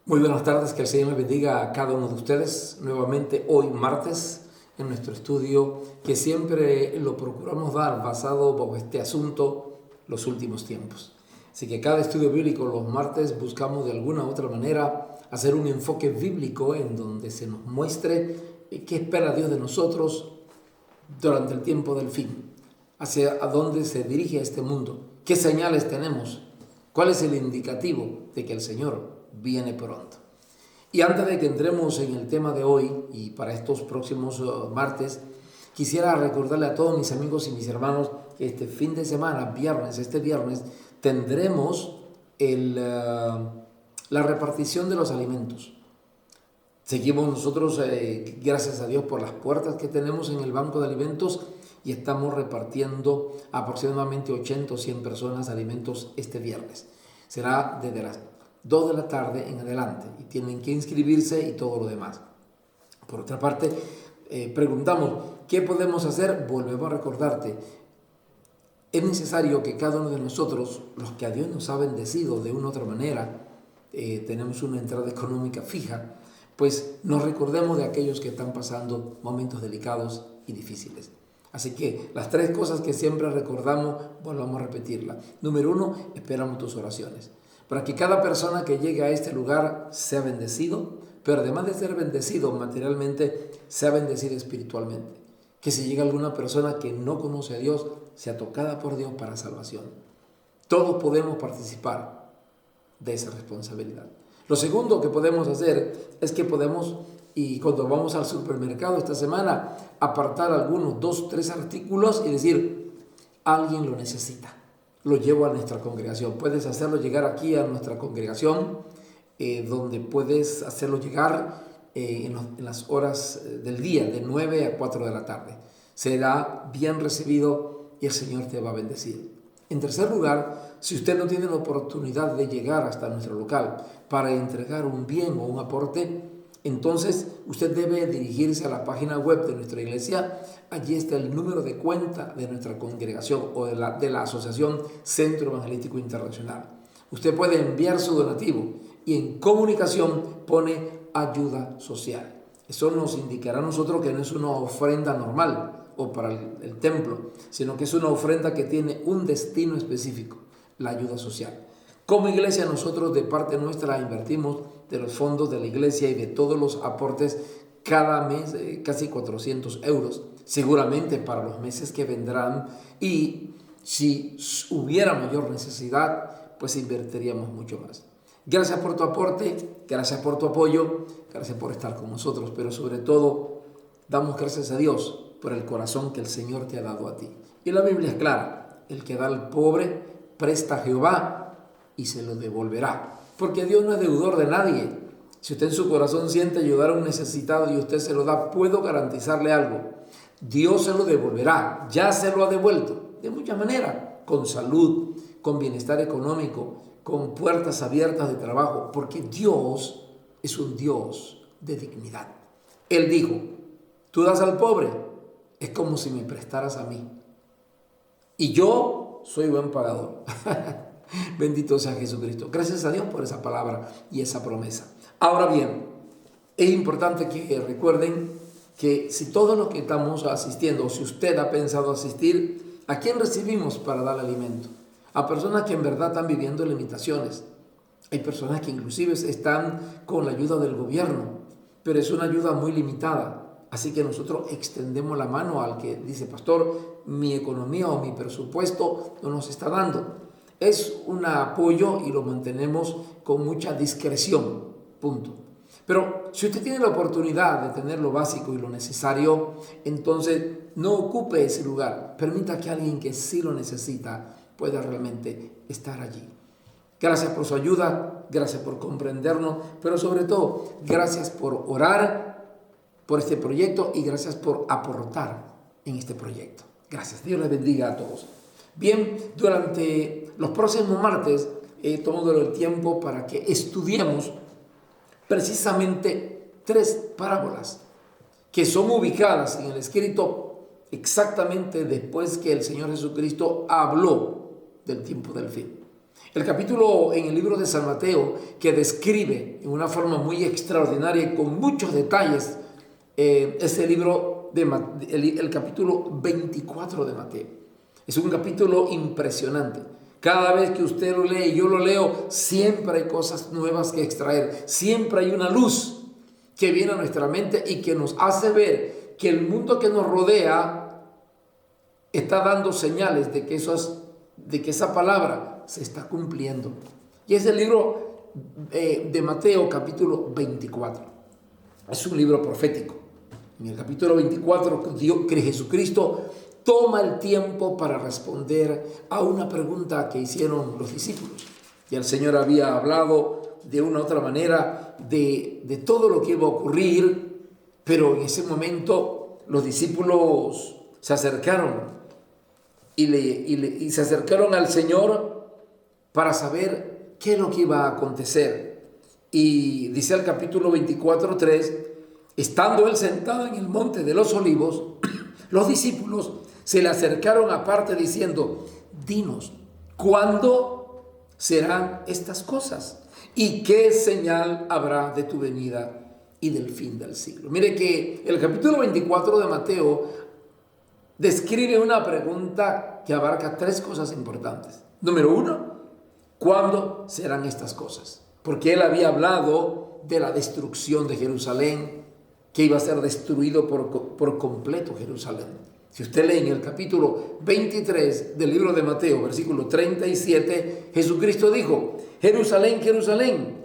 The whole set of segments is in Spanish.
Muy buenas tardes, que el Señor les bendiga a cada uno de ustedes. Nuevamente hoy martes en nuestro estudio que siempre lo procuramos dar basado bajo este asunto, los últimos tiempos. Así que cada estudio bíblico los martes buscamos de alguna u otra manera hacer un enfoque bíblico en donde se nos muestre qué espera Dios de nosotros durante el tiempo del fin, hacia a dónde se dirige este mundo, qué señales tenemos, cuál es el indicativo de que el Señor viene pronto. Y antes de que entremos en el tema de hoy y para estos próximos martes, quisiera recordarle a todos mis amigos y mis hermanos que este fin de semana, este viernes, tendremos la repartición de los alimentos. Seguimos nosotros, gracias a Dios, por las puertas que tenemos en el banco de alimentos y estamos repartiendo aproximadamente 80 o 100 personas alimentos este viernes. Será desde las 2 de la tarde en adelante y tienen que inscribirse y todo lo demás. Por otra parte, preguntamos, ¿qué podemos hacer? Volvemos a recordarte, es necesario que cada uno de nosotros, los que a Dios nos ha bendecido de una u otra manera, tenemos una entrada económica fija, pues nos recordemos de aquellos que están pasando momentos delicados y difíciles. Así que las tres cosas que siempre recordamos, volvamos a repetirlas. Número 1, esperamos tus oraciones, para que cada persona que llegue a este lugar sea bendecido, pero además de ser bendecido materialmente, sea bendecido espiritualmente. Que si llega alguna persona que no conoce a Dios, sea tocada por Dios para salvación. Todos podemos participar de esa responsabilidad. Lo segundo que podemos hacer es que podemos, y cuando vamos al supermercado esta semana, apartar algunos 2, 3 artículos y decir, alguien lo necesita. Lo llevo a nuestra congregación. Puedes hacerlo llegar aquí a nuestra congregación, donde puedes hacerlo llegar en las horas del día, de 9 a 4 de la tarde. Será bien recibido y el Señor te va a bendecir. En tercer lugar, si usted no tiene la oportunidad de llegar hasta nuestro local para entregar un bien o un aporte, entonces usted debe dirigirse a la página web de nuestra iglesia. Allí está el número de cuenta de nuestra congregación o de la Asociación Centro Evangelístico Internacional. Usted puede enviar su donativo y en comunicación pone ayuda social. Eso nos indicará a nosotros que no es una ofrenda normal o para el templo, sino que es una ofrenda que tiene un destino específico, la ayuda social. Como iglesia nosotros de parte nuestra invertimos de los fondos de la iglesia y de todos los aportes cada mes casi 400 euros, seguramente para los meses que vendrán, y si hubiera mayor necesidad, pues invertiríamos mucho más. Gracias por tu aporte, gracias por tu apoyo, gracias por estar con nosotros, pero sobre todo damos gracias a Dios por el corazón que el Señor te ha dado a ti. Y la Biblia es clara, el que da al pobre presta a Jehová y se lo devolverá, porque Dios no es deudor de nadie. Si usted en su corazón siente ayudar a un necesitado y usted se lo da, puedo garantizarle algo, Dios se lo devolverá, ya se lo ha devuelto, de muchas maneras, con salud, con bienestar económico, con puertas abiertas de trabajo, porque Dios es un Dios de dignidad. Él dijo, tú das al pobre, es como si me prestaras a mí, y yo soy buen pagador. Bendito sea Jesucristo. Gracias a Dios por esa palabra y esa promesa. Ahora bien, es importante que recuerden que si todos los que estamos asistiendo, o si usted ha pensado asistir, ¿a quién recibimos para dar alimento? A personas que en verdad están viviendo limitaciones. Hay personas que inclusive están con la ayuda del gobierno, pero es una ayuda muy limitada. Así que nosotros extendemos la mano al que dice, pastor, mi economía o mi presupuesto no nos está dando. Es un apoyo y lo mantenemos con mucha discreción, punto. Pero si usted tiene la oportunidad de tener lo básico y lo necesario, entonces no ocupe ese lugar. Permita que alguien que sí lo necesita pueda realmente estar allí. Gracias por su ayuda, gracias por comprendernos, pero sobre todo, gracias por orar por este proyecto y gracias por aportar en este proyecto. Gracias, Dios les bendiga a todos. Bien, durante los próximos martes he tomado el tiempo para que estudiemos precisamente 3 parábolas que son ubicadas en el escrito exactamente después que el Señor Jesucristo habló del tiempo del fin. El capítulo en el libro de San Mateo que describe en una forma muy extraordinaria y con muchos detalles es el libro el capítulo 24 de Mateo. Es un capítulo impresionante. Cada vez que usted lo lee y yo lo leo, siempre hay cosas nuevas que extraer. Siempre hay una luz que viene a nuestra mente y que nos hace ver que el mundo que nos rodea está dando señales de que esa palabra se está cumpliendo. Y es el libro de Mateo capítulo 24. Es un libro profético. En el capítulo 24, que Jesucristo toma el tiempo para responder a una pregunta que hicieron los discípulos. Y el Señor había hablado de una u otra manera de todo lo que iba a ocurrir, pero en ese momento los discípulos se acercaron y se acercaron al Señor para saber qué es lo que iba a acontecer. Y dice el capítulo 24:3, estando él sentado en el monte de los olivos, los discípulos se le acercaron aparte diciendo, dinos, ¿cuándo serán estas cosas? ¿Y qué señal habrá de tu venida y del fin del siglo? Mire que el capítulo 24 de Mateo describe una pregunta que abarca tres cosas importantes. Número uno, ¿cuándo serán estas cosas? Porque él había hablado de la destrucción de Jerusalén, que iba a ser destruido por completo Jerusalén. Si usted lee en el capítulo 23 del libro de Mateo, versículo 37, Jesucristo dijo, Jerusalén, Jerusalén,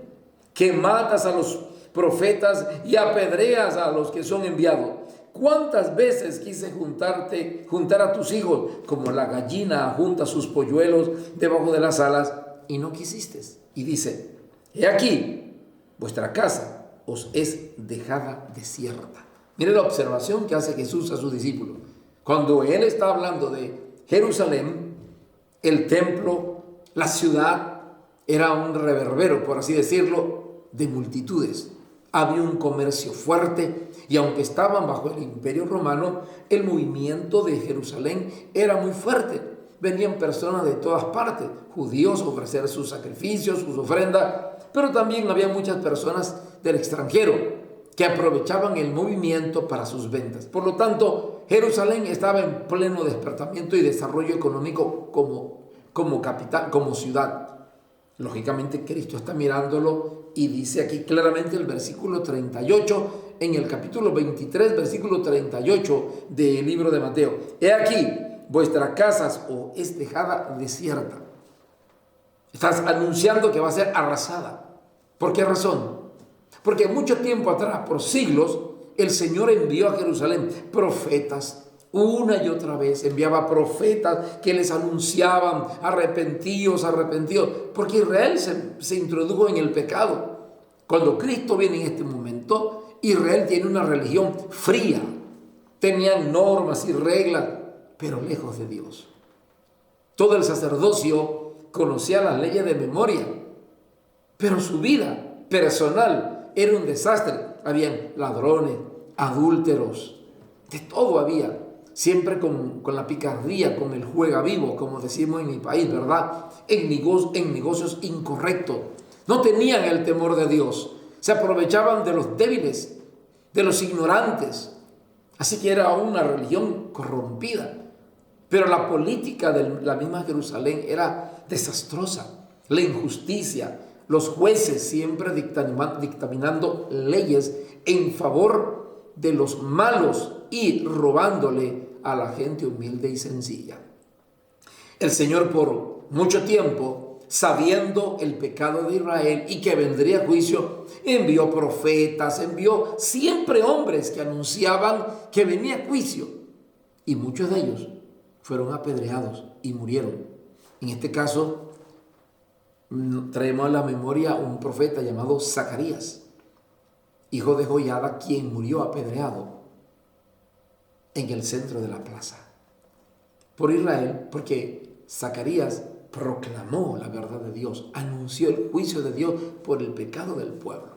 que matas a los profetas y apedreas a los que son enviados. ¿Cuántas veces quise juntar a tus hijos como la gallina junta sus polluelos debajo de las alas y no quisiste? Y dice, he aquí, vuestra casa os es dejada desierta. Mire la observación que hace Jesús a sus discípulos. Cuando él está hablando de Jerusalén, el templo, la ciudad, era un reverbero, por así decirlo, de multitudes. Había un comercio fuerte y aunque estaban bajo el imperio romano, el movimiento de Jerusalén era muy fuerte. Venían personas de todas partes, judíos a ofrecer sus sacrificios, sus ofrendas, pero también había muchas personas del extranjero que aprovechaban el movimiento para sus ventas. Por lo tanto, Jerusalén estaba en pleno despertamiento y desarrollo económico como capital, como ciudad. Lógicamente, Cristo está mirándolo y dice aquí claramente el versículo 38, en el capítulo 23, versículo 38 del libro de Mateo. He aquí, vuestra casa os es dejada desierta. Estás anunciando que va a ser arrasada. ¿Por qué razón? Porque mucho tiempo atrás, por siglos, el Señor envió a Jerusalén profetas. Una y otra vez enviaba profetas que les anunciaban arrepentidos, porque Israel se introdujo en el pecado. Cuando Cristo viene en este momento, Israel tiene una religión fría. Tenían normas y reglas, pero lejos de Dios. Todo el sacerdocio conocía las leyes de memoria, pero su vida personal era un desastre. Habían ladrones, adúlteros, de todo había. Siempre con la picardía, con el juega vivo, como decimos en mi país, ¿verdad? En negocios incorrectos. No tenían el temor de Dios. Se aprovechaban de los débiles, de los ignorantes. Así que era una religión corrompida. Pero la política de la misma Jerusalén era desastrosa. La injusticia, los jueces siempre dictaminando leyes en favor de los malos y robándole a la gente humilde y sencilla. El Señor por mucho tiempo, sabiendo el pecado de Israel y que vendría juicio, envió profetas, envió siempre hombres que anunciaban que venía juicio. Y muchos de ellos fueron apedreados y murieron. En este caso, traemos a la memoria un profeta llamado Zacarías, hijo de Joiada, quien murió apedreado en el centro de la plaza por Israel, porque Zacarías proclamó la verdad de Dios, anunció el juicio de Dios por el pecado del pueblo.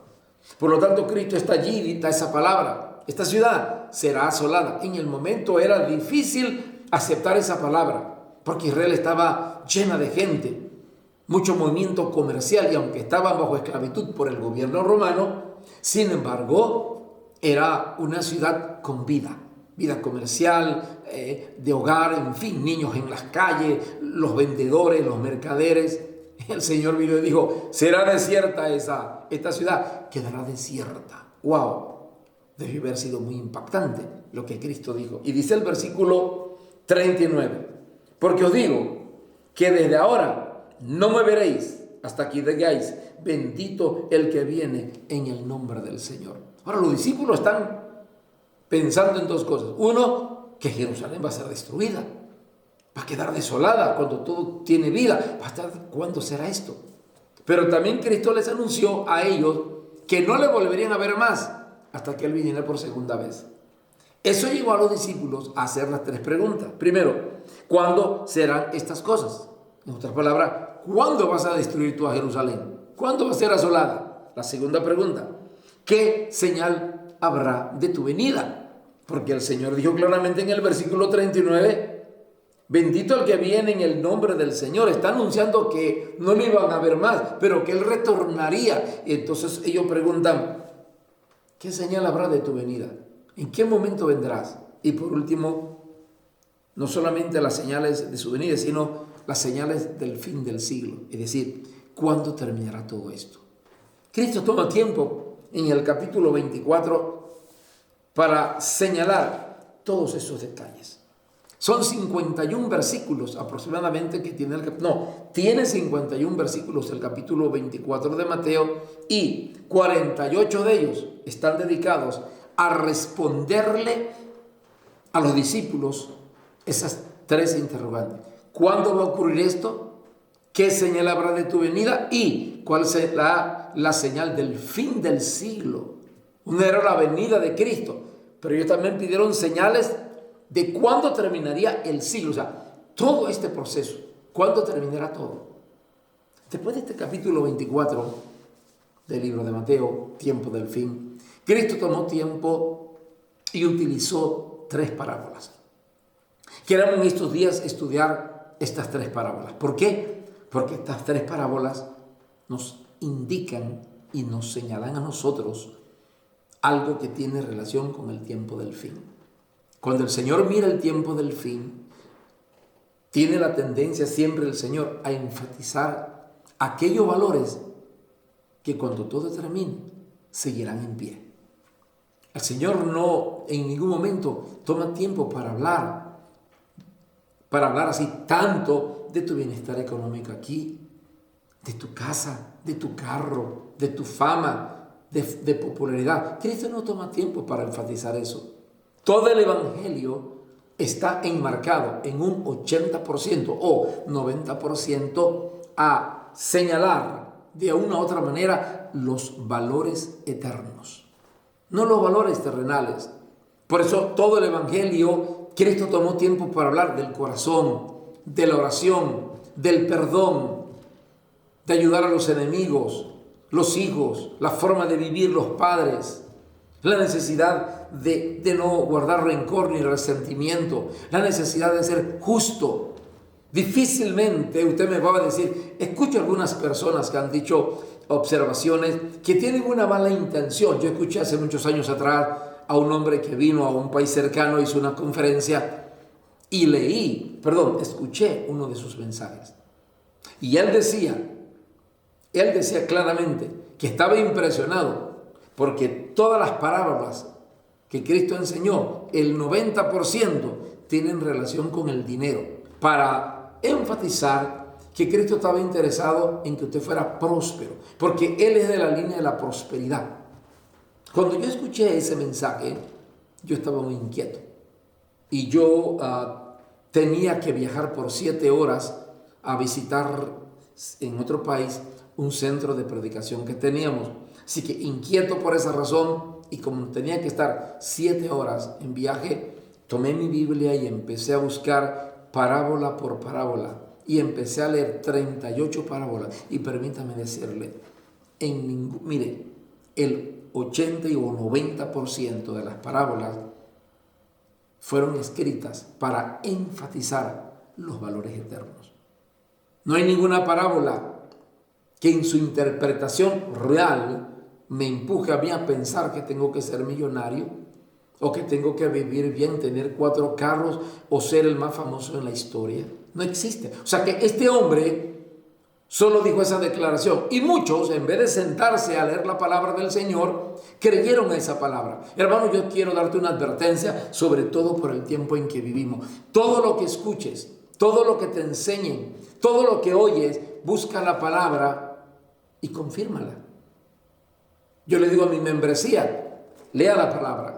Por lo tanto, Cristo está allí y dicta esa palabra: esta ciudad será asolada. En el momento era difícil aceptar esa palabra, porque Israel estaba llena de gente. mucho movimiento comercial, y aunque estaban bajo esclavitud por el gobierno romano, sin embargo, era una ciudad con vida comercial, de hogar, en fin, niños en las calles, los vendedores, los mercaderes. El Señor vino y dijo: será desierta esta ciudad, quedará desierta. ¡Wow! Debe haber sido muy impactante lo que Cristo dijo. Y dice el versículo 39: porque os digo que desde ahora no me veréis hasta que digáis: bendito el que viene en el nombre del Señor. Ahora, los discípulos están pensando en dos cosas. Uno, que Jerusalén va a ser destruida, va a quedar desolada cuando todo tiene vida. ¿Cuándo será esto? Pero también Cristo les anunció a ellos que no le volverían a ver más hasta que Él viniera por segunda vez. Eso llevó a los discípulos a hacer las tres preguntas. Primero, ¿cuándo serán estas cosas? En otras palabras, ¿cuándo vas a destruir tú a Jerusalén? ¿Cuándo va a ser asolada? La segunda pregunta, ¿qué señal habrá de tu venida? Porque el Señor dijo claramente en el versículo 39, bendito el que viene en el nombre del Señor. Está anunciando que no lo iban a ver más, pero que Él retornaría. Y entonces ellos preguntan, ¿qué señal habrá de tu venida? ¿En qué momento vendrás? Y por último, no solamente las señales de su venida, sino las señales del fin del siglo. Es decir, ¿cuándo terminará todo esto? Cristo toma tiempo en el capítulo 24 para señalar todos esos detalles. Son 51 versículos aproximadamente que tiene tiene 51 versículos el capítulo 24 de Mateo, y 48 de ellos están dedicados a responderle a los discípulos esas tres interrogantes. ¿Cuándo va a ocurrir esto? ¿Qué señal habrá de tu venida? ¿Y cuál será la señal del fin del siglo? Una era la venida de Cristo, pero ellos también pidieron señales de cuándo terminaría el siglo. O sea, todo este proceso, ¿cuándo terminará todo? Después de este capítulo 24 del libro de Mateo, tiempo del fin, Cristo tomó tiempo y utilizó tres parábolas. Queremos en estos días estudiar estas tres parábolas. ¿Por qué? Porque estas tres parábolas nos indican y nos señalan a nosotros algo que tiene relación con el tiempo del fin. Cuando el Señor mira el tiempo del fin, tiene la tendencia siempre el Señor a enfatizar aquellos valores que cuando todo termine seguirán en pie. El Señor no en ningún momento toma tiempo para hablar así tanto de tu bienestar económico aquí, de tu casa, de tu carro, de tu fama, de popularidad. Cristo no toma tiempo para enfatizar eso. Todo el Evangelio está enmarcado en un 80% o 90% a señalar de una u otra manera los valores eternos, no los valores terrenales. Por eso todo el Evangelio, Cristo tomó tiempo para hablar del corazón, de la oración, del perdón, de ayudar a los enemigos, los hijos, la forma de vivir los padres, la necesidad de no guardar rencor ni resentimiento, la necesidad de ser justo. Difícilmente usted me va a decir, escucho algunas personas que han dicho observaciones que tienen una mala intención. Yo escuché hace muchos años atrás a un hombre que vino a un país cercano, hizo una conferencia y escuché uno de sus mensajes. Y él decía claramente que estaba impresionado porque todas las parábolas que Cristo enseñó, el 90% tienen relación con el dinero, para enfatizar que Cristo estaba interesado en que usted fuera próspero, porque Él es de la línea de la prosperidad. Cuando yo escuché ese mensaje, yo estaba muy inquieto y yo tenía que viajar por 7 horas a visitar en otro país un centro de predicación que teníamos. Así que inquieto por esa razón, y como tenía que estar 7 horas en viaje, tomé mi Biblia y empecé a buscar parábola por parábola y empecé a leer 38 parábolas. Y permítame decirle, mire, el 80 o 90% de las parábolas fueron escritas para enfatizar los valores eternos. No hay ninguna parábola que en su interpretación real me empuje a mí a pensar que tengo que ser millonario o que tengo que vivir bien, tener 4 carros o ser el más famoso en la historia. No existe. O sea que este hombre solo dijo esa declaración y muchos, en vez de sentarse a leer la palabra del Señor, creyeron a esa palabra. Hermano, yo quiero darte una advertencia, sobre todo por el tiempo en que vivimos. Todo lo que escuches, todo lo que te enseñen, todo lo que oyes, busca la palabra y confírmala. Yo le digo a mi membresía, lea la palabra.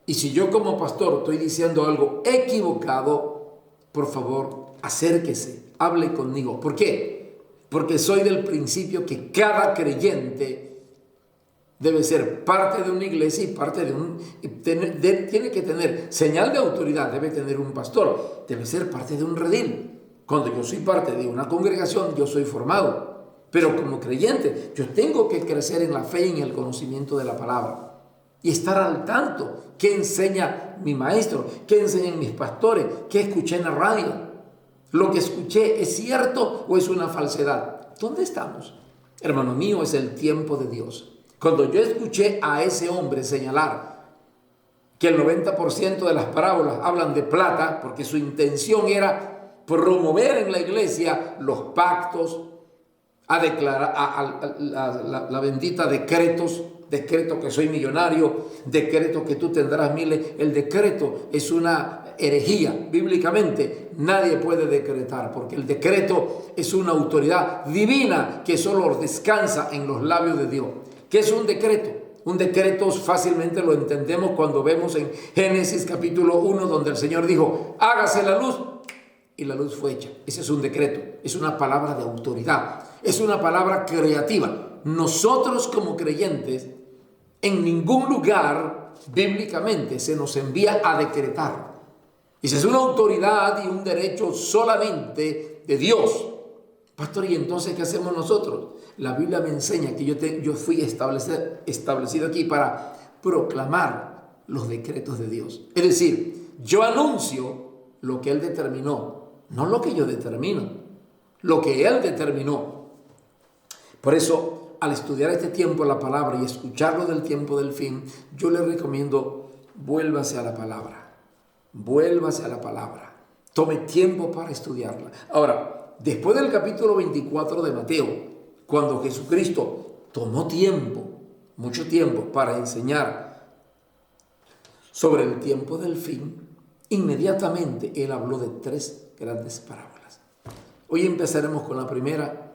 Y si yo como pastor estoy diciendo algo equivocado, por favor, acérquese, hable conmigo. ¿Por qué? Porque soy del principio que cada creyente debe ser parte de una iglesia y parte tiene que tener señal de autoridad, debe tener un pastor, debe ser parte de un redil. Cuando yo soy parte de una congregación, yo soy formado. Pero como creyente, yo tengo que crecer en la fe y en el conocimiento de la palabra. Y estar al tanto. ¿Qué enseña mi maestro? ¿Qué enseñan mis pastores? ¿Qué escuché en la radio? ¿Lo que escuché es cierto o es una falsedad? ¿Dónde estamos? Hermano mío, es el tiempo de Dios. Cuando yo escuché a ese hombre señalar que el 90% de las parábolas hablan de plata, porque su intención era promover en la iglesia los pactos, a declarar la bendita decreto que soy millonario, decreto que tú tendrás miles. El decreto es una herejía. Bíblicamente nadie puede decretar, porque el decreto es una autoridad divina que solo descansa en los labios de Dios. ¿Qué es un decreto? Un decreto fácilmente lo entendemos cuando vemos en Génesis capítulo 1, donde el Señor dijo, hágase la luz, y la luz fue hecha. Ese es un decreto, es una palabra de autoridad, es una palabra creativa. Nosotros como creyentes, en ningún lugar bíblicamente se nos envía a decretar. Esa es una autoridad y un derecho solamente de Dios. Pastor, ¿y entonces qué hacemos nosotros? La Biblia me enseña que yo fui establecido aquí para proclamar los decretos de Dios. Es decir, yo anuncio lo que Él determinó, no lo que yo determino, lo que Él determinó. Por eso, al estudiar este tiempo la palabra y escucharlo del tiempo del fin, yo le recomiendo, vuélvase a la palabra. Vuélvase a la palabra. Tome tiempo para estudiarla. Ahora, después del capítulo 24 de Mateo, cuando Jesucristo tomó tiempo, mucho tiempo, para enseñar sobre el tiempo del fin, inmediatamente Él habló de 3 grandes parábolas. Hoy empezaremos con la primera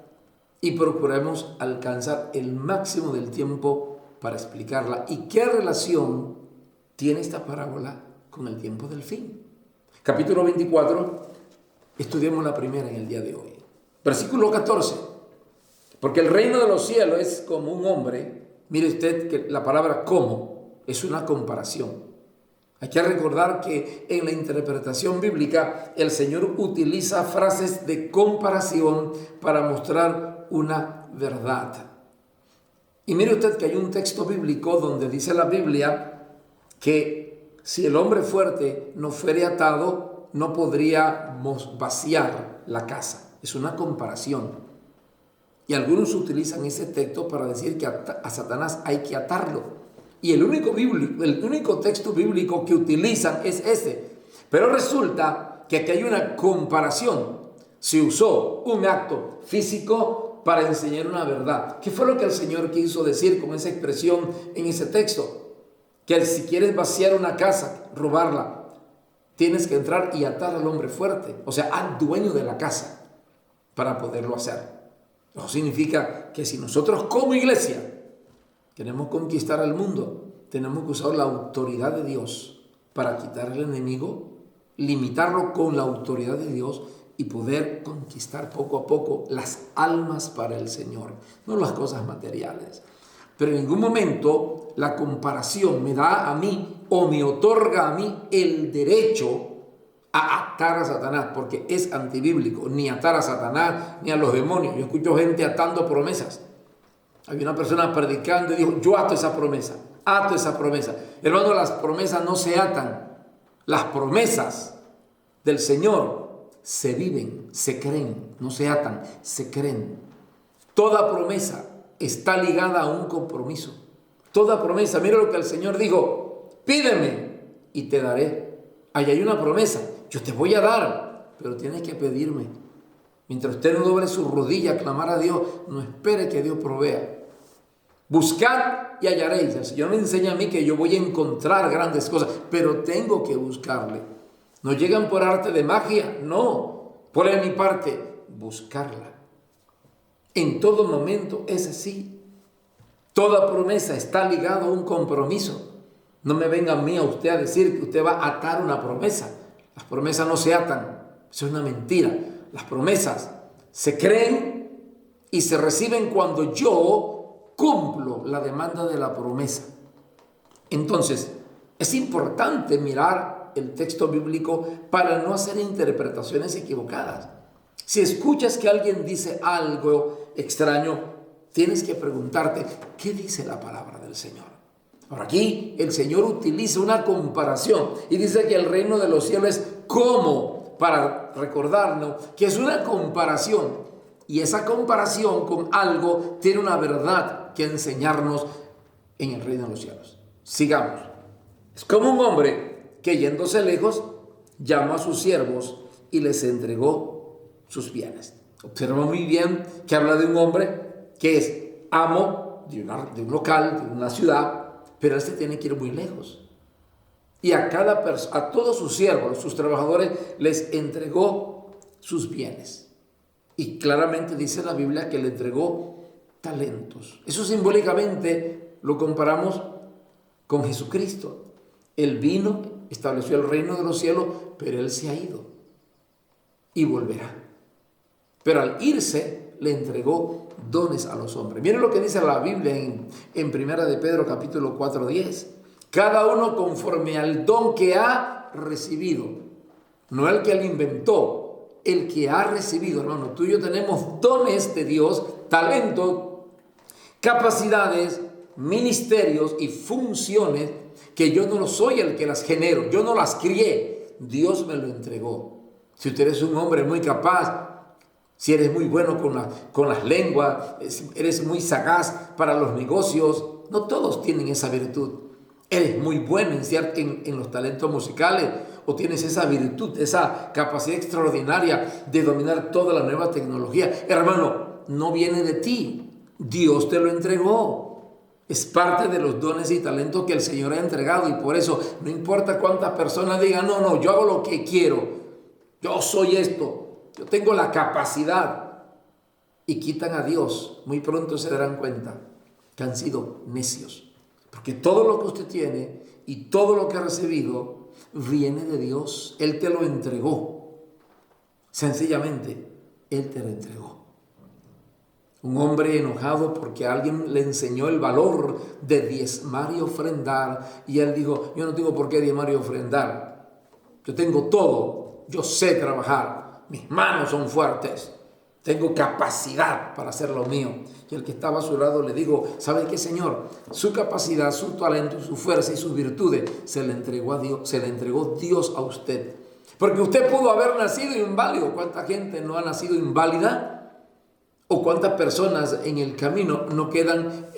y procuremos alcanzar el máximo del tiempo para explicarla. ¿Y qué relación tiene esta parábola con el tiempo del fin? Capítulo 24, estudiemos la primera en el día de hoy. Versículo 14. Porque el reino de los cielos es como un hombre. Mire usted que la palabra como es una comparación. Hay que recordar que en la interpretación bíblica el Señor utiliza frases de comparación para mostrar una verdad. Y mire usted que hay un texto bíblico donde dice la Biblia que si el hombre fuerte no fuere atado, no podríamos vaciar la casa. Es una comparación. Y algunos utilizan ese texto para decir que a Satanás hay que atarlo. Y el único texto bíblico que utilizan es ese. Pero resulta que aquí hay una comparación. Se usó un acto físico para enseñar una verdad. ¿Qué fue lo que el Señor quiso decir con esa expresión en ese texto? Que si quieres vaciar una casa, robarla, tienes que entrar y atar al hombre fuerte, o sea, al dueño de la casa, para poderlo hacer. Eso significa que si nosotros como iglesia queremos conquistar al mundo, tenemos que usar la autoridad de Dios para quitar al enemigo, limitarlo con la autoridad de Dios y poder conquistar poco a poco las almas para el Señor, no las cosas materiales. Pero en ningún momento la comparación me da a mí o me otorga a mí el derecho a atar a Satanás, porque es antibíblico, ni atar a Satanás ni a los demonios. Yo escucho gente atando promesas. Hay una persona predicando y dijo, yo ato esa promesa. Hermano, las promesas no se atan. Las promesas del Señor se viven, se creen, no se atan, se creen. Toda promesa está ligada a un compromiso. Toda promesa, mira lo que el Señor dijo: pídeme y te daré. Ahí hay una promesa, yo te voy a dar, pero tienes que pedirme. Mientras usted no doble su rodilla a clamar a Dios, no espere que Dios provea. Buscad y hallaréis. El Señor me enseña a mí que yo voy a encontrar grandes cosas, pero tengo que buscarle. No llegan por arte de magia, no. Por mi parte, buscarla. En todo momento es así. Toda promesa está ligada a un compromiso. No me venga a mí, a usted, a decir que usted va a atar una promesa. Las promesas no se atan. Eso es una mentira. Las promesas se creen y se reciben cuando yo cumplo la demanda de la promesa. Entonces, es importante mirar el texto bíblico para no hacer interpretaciones equivocadas. Si escuchas que alguien dice algo extraño, tienes que preguntarte, ¿qué dice la palabra del Señor? Ahora aquí el Señor utiliza una comparación y dice que el reino de los cielos es como, para recordarnos que es una comparación, y esa comparación con algo tiene una verdad que enseñarnos en el reino de los cielos. Sigamos. Es como un hombre que, yéndose lejos, llamó a sus siervos y les entregó sus bienes. Observa muy bien que habla de un hombre que es amo de un local, de una ciudad, pero él se tiene que ir muy lejos. Y a todos sus siervos, sus trabajadores, les entregó sus bienes. Y claramente dice la Biblia que le entregó talentos. Eso simbólicamente lo comparamos con Jesucristo. Él vino, estableció el reino de los cielos, pero Él se ha ido y volverá. Pero al irse, le entregó dones a los hombres. Miren lo que dice la Biblia en Primera de Pedro capítulo 4:10. Cada uno conforme al don que ha recibido. No el que él inventó, el que ha recibido. Hermano, tú y yo tenemos dones de Dios, talentos, capacidades, ministerios y funciones que yo no soy el que las genero. Yo no las crié. Dios me lo entregó. Si usted es un hombre muy capaz, si eres muy bueno con las lenguas, eres muy sagaz para los negocios, no todos tienen esa virtud. Eres muy bueno en los talentos musicales, o tienes esa virtud, esa capacidad extraordinaria de dominar toda la nueva tecnología. Hermano, no viene de ti. Dios te lo entregó. Es parte de los dones y talentos que el Señor ha entregado, y por eso no importa cuántas personas digan, no, yo hago lo que quiero. Yo soy esto. Yo tengo la capacidad, y quitan a Dios, muy pronto se darán cuenta que han sido necios. Porque todo lo que usted tiene y todo lo que ha recibido viene de Dios. Él te lo entregó. Sencillamente, Él te lo entregó. Un hombre enojado porque alguien le enseñó el valor de diezmar y ofrendar, y él dijo, yo no tengo por qué diezmar y ofrendar. Yo tengo todo. Yo sé trabajar. Mis manos son fuertes. Tengo capacidad para hacer lo mío. Y el que estaba a su lado le digo, ¿sabe qué, Señor? Su capacidad, su talento, su fuerza y sus virtudes se le entregó a Dios, se le entregó Dios a usted. Porque usted pudo haber nacido inválido. ¿Cuánta gente no ha nacido inválida? ¿O cuántas personas en el camino no quedan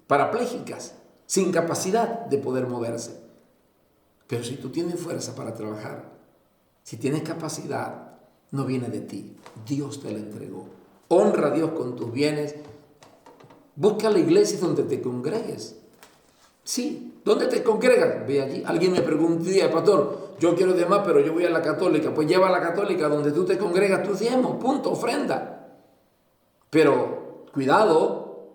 parapléjicas, sin capacidad de poder moverse? Pero si tú tienes fuerza para trabajar, si tienes capacidad, no viene de ti. Dios te la entregó. Honra a Dios con tus bienes. Busca la iglesia donde te congregues. Sí, ¿dónde te congregas? Ve allí. Alguien me preguntó un día, pastor, yo quiero diezmar, pero yo voy a la católica. Pues lleva a la católica donde tú te congregas tus diezmos, punto, ofrenda. Pero cuidado,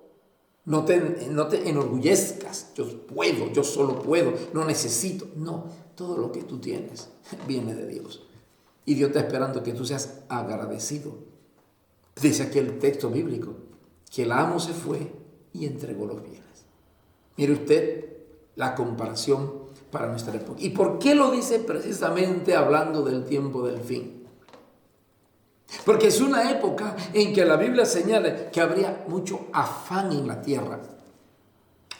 no te enorgullezcas. Yo puedo, yo solo puedo, no necesito. No, todo lo que tú tienes viene de Dios. Y Dios está esperando que tú seas agradecido. Dice aquí el texto bíblico que el amo se fue y entregó los bienes. Mire usted la comparación para nuestra época. ¿Y por qué lo dice precisamente hablando del tiempo del fin? Porque es una época en que la Biblia señala que habría mucho afán en la tierra.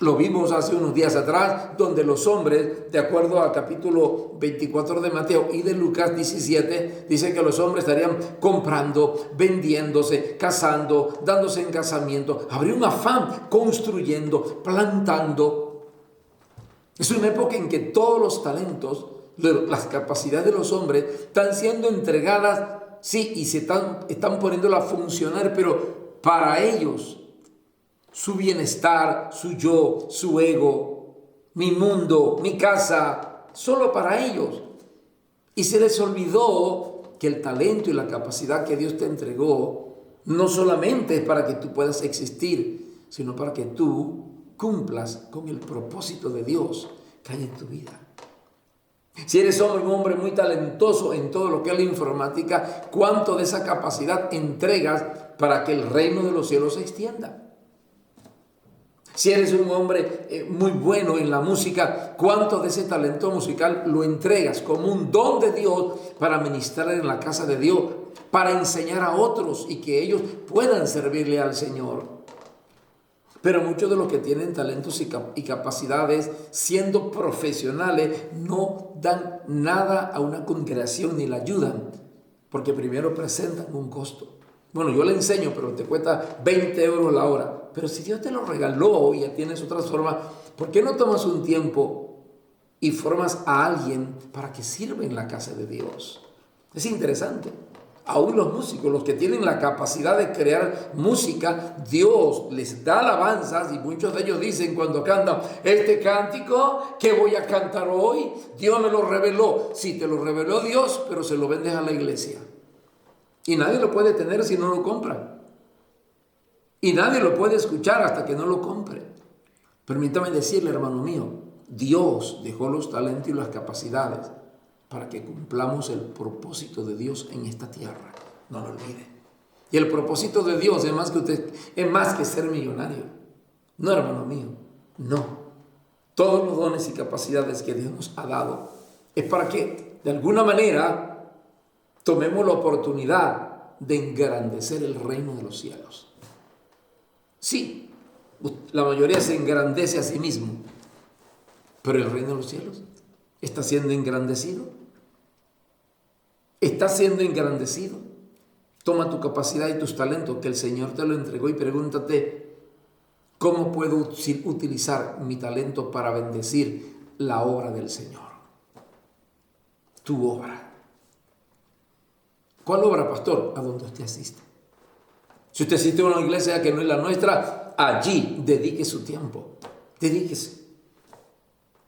Lo vimos hace unos días atrás, donde los hombres, de acuerdo al capítulo 24 de Mateo y de Lucas 17, dice que los hombres estarían comprando, vendiéndose, casando, dándose en casamiento. Habría un afán construyendo, plantando. Es una época en que todos los talentos, las capacidades de los hombres están siendo entregadas, sí, y se están poniéndola a funcionar, pero para ellos. Su bienestar, su yo, su ego, mi mundo, mi casa, solo para ellos. Y se les olvidó que el talento y la capacidad que Dios te entregó no solamente es para que tú puedas existir, sino para que tú cumplas con el propósito de Dios que hay en tu vida. Si eres un hombre muy talentoso en todo lo que es la informática, ¿cuánto de esa capacidad entregas para que el reino de los cielos se extienda? Si eres un hombre muy bueno en la música, ¿cuánto de ese talento musical lo entregas como un don de Dios para ministrar en la casa de Dios, para enseñar a otros y que ellos puedan servirle al Señor? Pero muchos de los que tienen talentos y capacidades, siendo profesionales, no dan nada a una congregación ni la ayudan, porque primero presentan un costo. Bueno, yo le enseño, pero te cuesta 20 euros la hora. Pero si Dios te lo regaló y ya tienes otras formas, ¿por qué no tomas un tiempo y formas a alguien para que sirva en la casa de Dios? Es interesante. Aún los músicos, los que tienen la capacidad de crear música, Dios les da alabanzas y muchos de ellos dicen cuando cantan, este cántico que voy a cantar hoy, Dios me lo reveló. Sí, te lo reveló Dios, pero se lo vendes a la iglesia. Y nadie lo puede tener si no lo compra. Y nadie lo puede escuchar hasta que no lo compre. Permítame decirle, hermano mío, Dios dejó los talentos y las capacidades para que cumplamos el propósito de Dios en esta tierra. No lo olvide. Y el propósito de Dios es más que ser millonario. No, hermano mío, no. Todos los dones y capacidades que Dios nos ha dado es para que, de alguna manera, tomemos la oportunidad de engrandecer el reino de los cielos. Sí, la mayoría se engrandece a sí mismo, pero el reino de los cielos está siendo engrandecido. Está siendo engrandecido. Toma tu capacidad y tus talentos que el Señor te lo entregó y pregúntate, ¿cómo puedo utilizar mi talento para bendecir la obra del Señor? Tu obra. ¿Cuál obra, pastor? A donde usted asiste. Si usted asiste a una iglesia que no es la nuestra, allí dedique su tiempo. Dedíquese.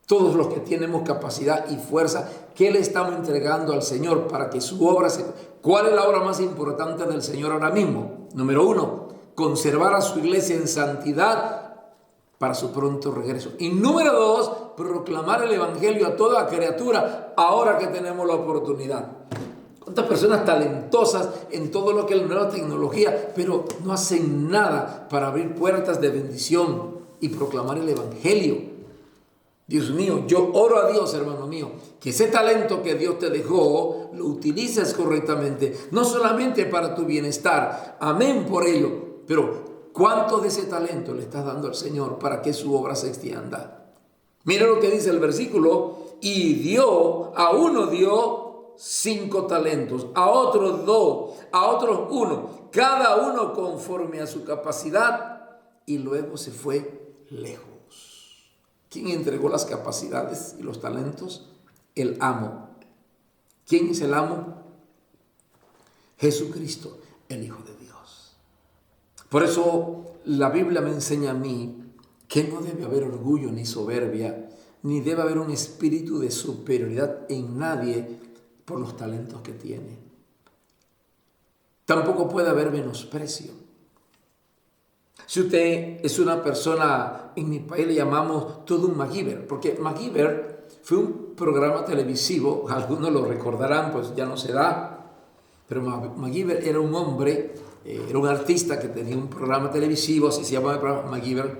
Todos los que tenemos capacidad y fuerza, ¿qué le estamos entregando al Señor para que su obra se... ¿Cuál es la obra más importante del Señor ahora mismo? Número 1, conservar a su iglesia en santidad para su pronto regreso. Y número 2, proclamar el evangelio a toda criatura ahora que tenemos la oportunidad. ¿Cuántas personas talentosas en todo lo que es la nueva tecnología, pero no hacen nada para abrir puertas de bendición y proclamar el evangelio? Dios mío, yo oro a Dios, hermano mío, que ese talento que Dios te dejó, lo utilices correctamente, no solamente para tu bienestar, amén por ello, pero ¿cuánto de ese talento le estás dando al Señor para que su obra se extienda? Mira lo que dice el versículo, y a uno dio 5 talentos, a otros 2, a otros 1, cada uno conforme a su capacidad, y luego se fue lejos. ¿Quién entregó las capacidades y los talentos? El amo. ¿Quién es el amo? Jesucristo, el Hijo de Dios. Por eso la Biblia me enseña a mí que no debe haber orgullo ni soberbia, ni debe haber un espíritu de superioridad en nadie por los talentos que tiene. Tampoco puede haber menosprecio. Si usted es una persona, en mi país le llamamos todo un MacGyver, porque MacGyver fue un programa televisivo, algunos lo recordarán, pues ya no se da, pero MacGyver era un hombre, era un artista que tenía un programa televisivo, así se llamaba el programa MacGyver,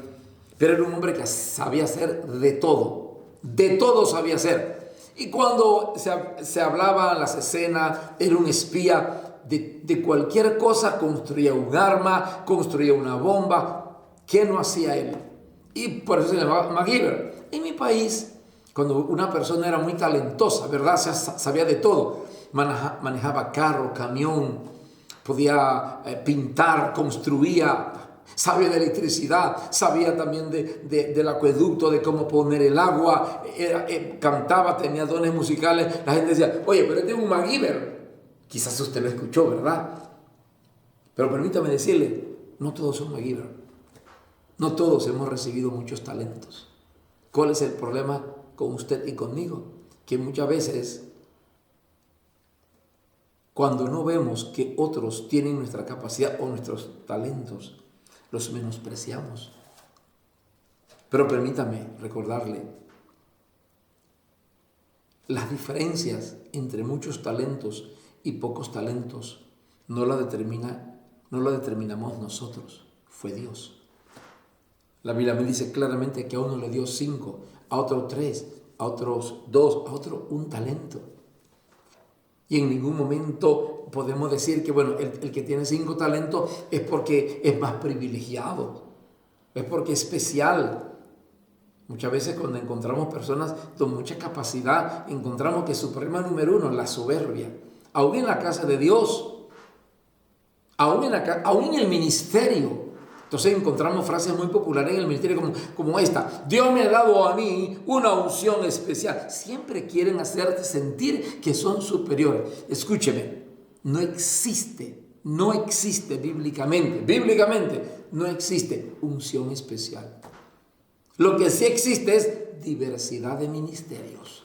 pero era un hombre que sabía hacer de todo sabía hacer. Y cuando se hablaba las escenas, era un espía. De cualquier cosa construía un arma, construía una bomba. ¿Qué no hacía él? Y por eso se llamaba MacGyver. En mi país, cuando una persona era muy talentosa, ¿verdad? Sabía de todo. Manejaba carro, camión, podía pintar, construía, sabía de electricidad, sabía también del acueducto, de cómo poner el agua, cantaba, tenía dones musicales. La gente decía, oye, pero este es un MacGyver. Quizás usted lo escuchó, ¿verdad? Pero permítame decirle, no todos son MacGyver. No todos hemos recibido muchos talentos. ¿Cuál es el problema con usted y conmigo? Que muchas veces, cuando no vemos que otros tienen nuestra capacidad o nuestros talentos, los menospreciamos. Pero permítame recordarle, las diferencias entre muchos talentos y pocos talentos no la determinamos nosotros, fue Dios. La Biblia me dice claramente que a uno le dio 5, a otro 3, a otros 2, a otro 1 talento. Y en ningún momento podemos decir que, bueno, el que tiene 5 talentos es porque es más privilegiado, es porque es especial. Muchas veces cuando encontramos personas con mucha capacidad, encontramos que su problema número 1 es la soberbia. Aún en la casa de Dios, aún en el ministerio. Entonces encontramos frases muy populares en el ministerio como esta: Dios me ha dado a mí una unción especial. Siempre quieren hacerte sentir que son superiores. Escúcheme, no existe bíblicamente no existe unción especial. Lo que sí existe es diversidad de ministerios,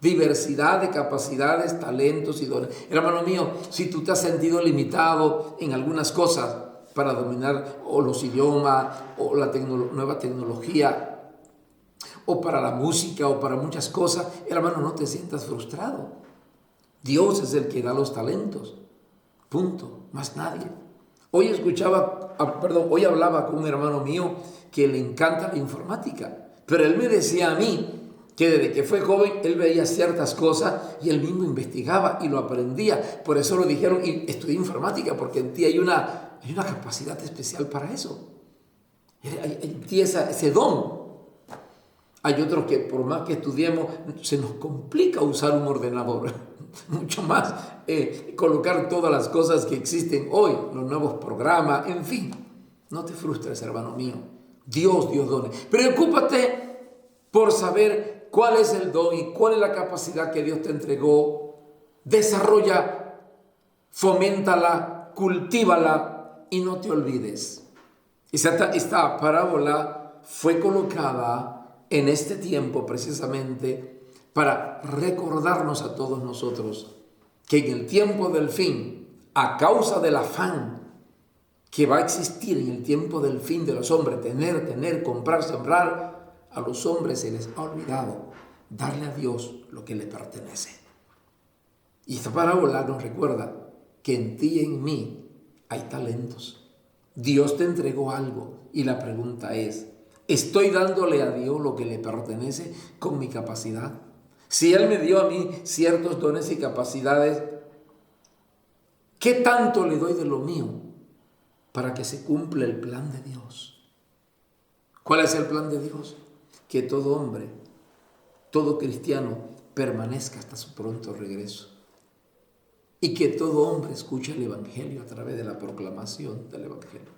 diversidad de capacidades, talentos y dones. Hermano mío, si tú te has sentido limitado en algunas cosas para dominar o los idiomas o la nueva tecnología o para la música o para muchas cosas, hermano, no te sientas frustrado. Dios es el que da los talentos. Punto. Más nadie. Hoy hablaba con un hermano mío que le encanta la informática, pero él me decía a mí que desde que fue joven él veía ciertas cosas y él mismo investigaba y lo aprendía. Por eso lo dijeron, y estudié informática, porque en ti hay una capacidad especial para eso. En ti ese don. Hay otros que por más que estudiemos se nos complica usar un ordenador. Mucho más colocar todas las cosas que existen hoy, los nuevos programas, en fin. No te frustres, hermano mío. Dios dio dones. Preocúpate por saber cuál es el don y cuál es la capacidad que Dios te entregó. Desarrolla, foméntala, cultívala y no te olvides. Esta parábola fue colocada en este tiempo precisamente para recordarnos a todos nosotros que en el tiempo del fin, a causa del afán que va a existir en el tiempo del fin de los hombres, tener, comprar, sembrar, a los hombres se les ha olvidado darle a Dios lo que le pertenece. Y esta parábola nos recuerda que en ti y en mí hay talentos. Dios te entregó algo y la pregunta es, ¿estoy dándole a Dios lo que le pertenece con mi capacidad? Si Él me dio a mí ciertos dones y capacidades, ¿qué tanto le doy de lo mío para que se cumpla el plan de Dios? ¿Cuál es el plan de Dios? Que todo hombre, todo cristiano permanezca hasta su pronto regreso. Y que todo hombre escuche el Evangelio a través de la proclamación del Evangelio.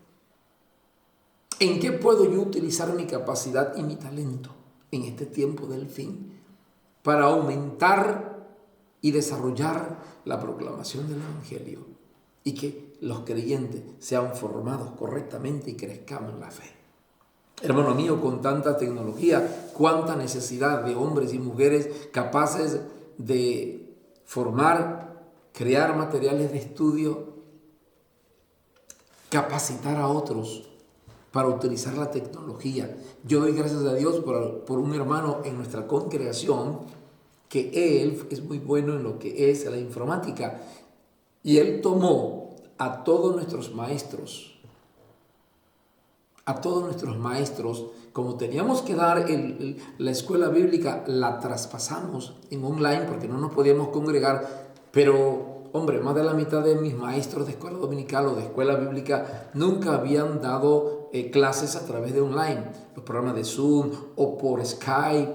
¿En qué puedo yo utilizar mi capacidad y mi talento en este tiempo del fin para aumentar y desarrollar la proclamación del Evangelio y que los creyentes sean formados correctamente y crezcamos en la fe? Hermano mío, con tanta tecnología, cuánta necesidad de hombres y mujeres capaces de formar, crear materiales de estudio, capacitar a otros para utilizar la tecnología. Yo doy gracias a Dios por un hermano en nuestra congregación que él es muy bueno en lo que es la informática y él tomó a todos nuestros maestros, como teníamos que dar la escuela bíblica, la traspasamos en online porque no nos podíamos congregar, pero hombre, más de la mitad de mis maestros de escuela dominical o de escuela bíblica nunca habían dado clases a través de online, los programas de Zoom o por Skype.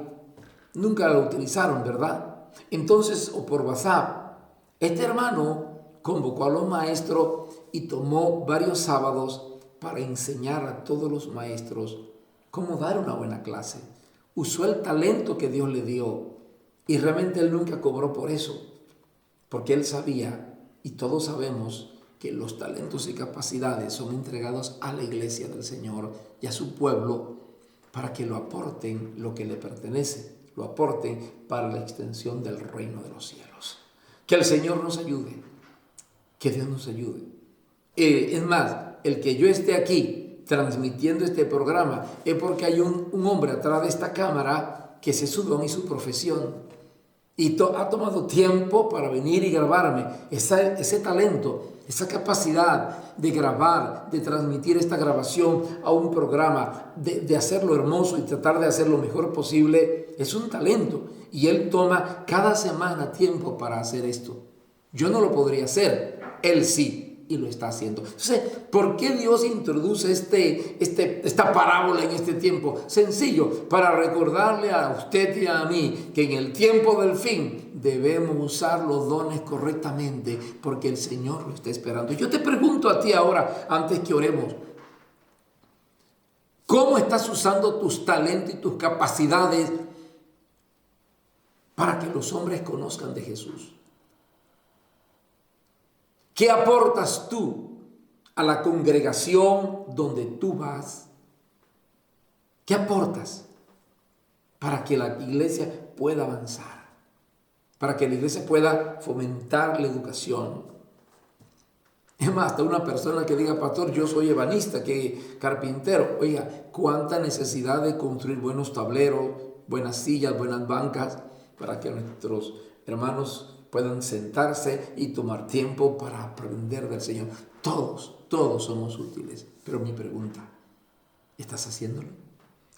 Nunca lo utilizaron, ¿verdad? Entonces, o por WhatsApp. Este hermano convocó a los maestros y tomó varios sábados para enseñar a todos los maestros cómo dar una buena clase. Usó el talento que Dios le dio y realmente él nunca cobró por eso, porque él sabía, y todos sabemos, que los talentos y capacidades son entregados a la iglesia del Señor y a su pueblo para que lo aporten lo que le pertenece, lo aporten para la extensión del reino de los cielos. Que el Señor nos ayude, que Dios nos ayude. Es más, el que yo esté aquí transmitiendo este programa es porque hay un hombre atrás de esta cámara que se su don y su profesión y ha tomado tiempo para venir y grabarme. Ese talento, esa capacidad de grabar, de transmitir esta grabación a un programa, de hacerlo hermoso y tratar de hacerlo lo mejor posible, es un talento. Y él toma cada semana tiempo para hacer esto. Yo no lo podría hacer, él sí. Y lo está haciendo. Entonces, ¿por qué Dios introduce esta parábola en este tiempo? Sencillo, para recordarle a usted y a mí que en el tiempo del fin debemos usar los dones correctamente, porque el Señor lo está esperando. Yo te pregunto a ti ahora, antes que oremos, ¿cómo estás usando tus talentos y tus capacidades para que los hombres conozcan de Jesús? ¿Qué aportas tú a la congregación donde tú vas? ¿Qué aportas para que la iglesia pueda avanzar? Para que la iglesia pueda fomentar la educación. Es más, hasta una persona que diga, pastor, yo soy ebanista, que carpintero. Oiga, cuánta necesidad de construir buenos tableros, buenas sillas, buenas bancas, para que nuestros hermanos puedan sentarse y tomar tiempo para aprender del Señor. Todos somos útiles. Pero mi pregunta, ¿estás haciéndolo?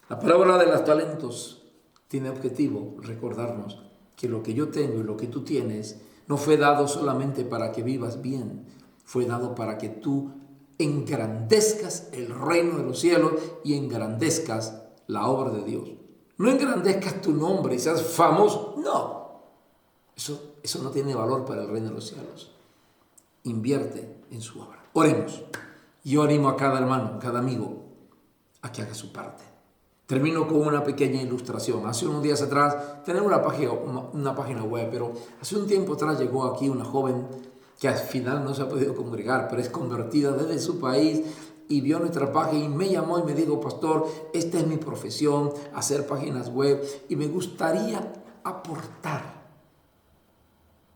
La parábola de los talentos tiene objetivo recordarnos que lo que yo tengo y lo que tú tienes no fue dado solamente para que vivas bien, fue dado para que tú engrandezcas el reino de los cielos y engrandezcas la obra de Dios. No engrandezcas tu nombre y seas famoso, no. Eso no tiene valor para el reino de los cielos. Invierte en su obra. Oremos. Yo animo a cada hermano, cada amigo, a que haga su parte. Termino con una pequeña ilustración. Hace unos días atrás, tenemos una página web, pero hace un tiempo atrás llegó aquí una joven que al final no se ha podido congregar, pero es convertida desde su país y vio nuestra página y me llamó y me dijo, pastor, esta es mi profesión, hacer páginas web y me gustaría aportar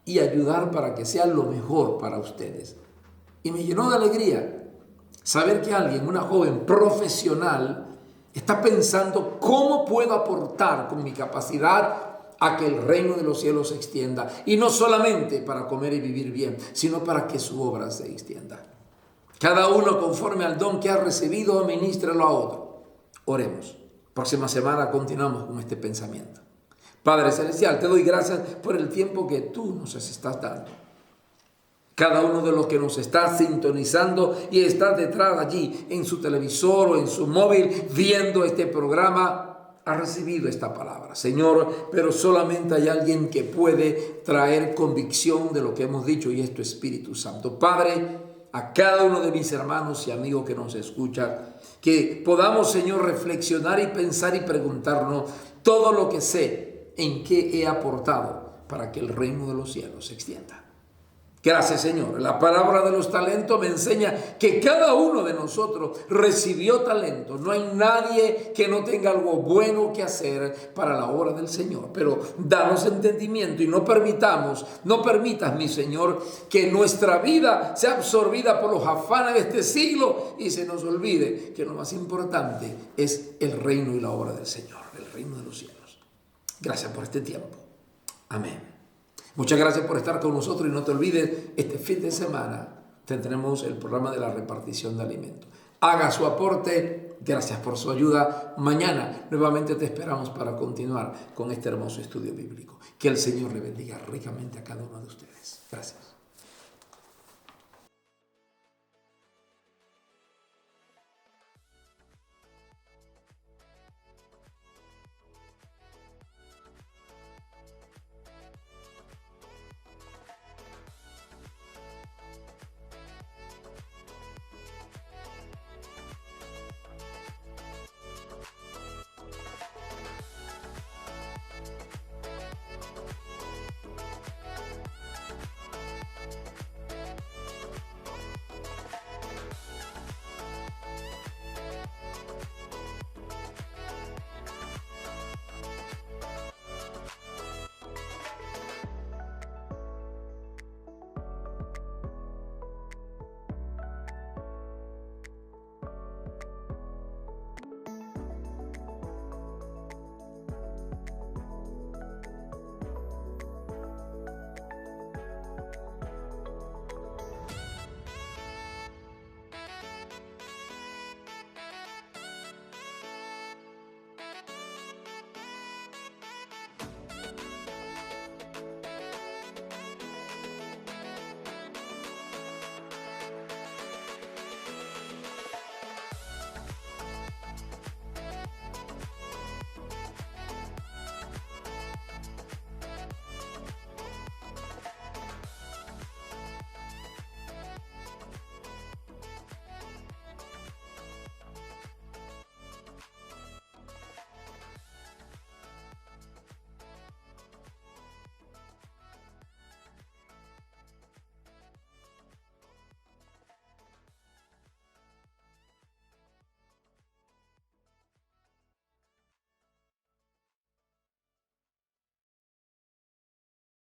y ayudar para que sea lo mejor para ustedes. Y me llenó de alegría saber que alguien, una joven profesional, está pensando cómo puedo aportar con mi capacidad a que el reino de los cielos se extienda. Y no solamente para comer y vivir bien, sino para que su obra se extienda. Cada uno conforme al don que ha recibido, ministrelo a otro. Oremos. Próxima semana continuamos con este pensamiento. Padre Celestial, te doy gracias por el tiempo que tú nos estás dando. Cada uno de los que nos está sintonizando y está detrás allí en su televisor o en su móvil viendo este programa, ha recibido esta palabra. Señor, pero solamente hay alguien que puede traer convicción de lo que hemos dicho y es tu Espíritu Santo. Padre, a cada uno de mis hermanos y amigos que nos escuchan, que podamos, Señor, reflexionar y pensar y preguntarnos todo lo que sé, en qué he aportado para que el reino de los cielos se extienda. Gracias, Señor. La palabra de los talentos me enseña que cada uno de nosotros recibió talento. No hay nadie que no tenga algo bueno que hacer para la obra del Señor. Pero danos entendimiento y no permitas, mi Señor, que nuestra vida sea absorbida por los afanes de este siglo y se nos olvide que lo más importante es el reino y la obra del Señor, el reino de los cielos. Gracias por este tiempo. Amén. Muchas gracias por estar con nosotros y no te olvides, este fin de semana tendremos el programa de la repartición de alimentos. Haga su aporte. Gracias por su ayuda. Mañana nuevamente te esperamos para continuar con este hermoso estudio bíblico. Que el Señor le bendiga ricamente a cada uno de ustedes. Gracias.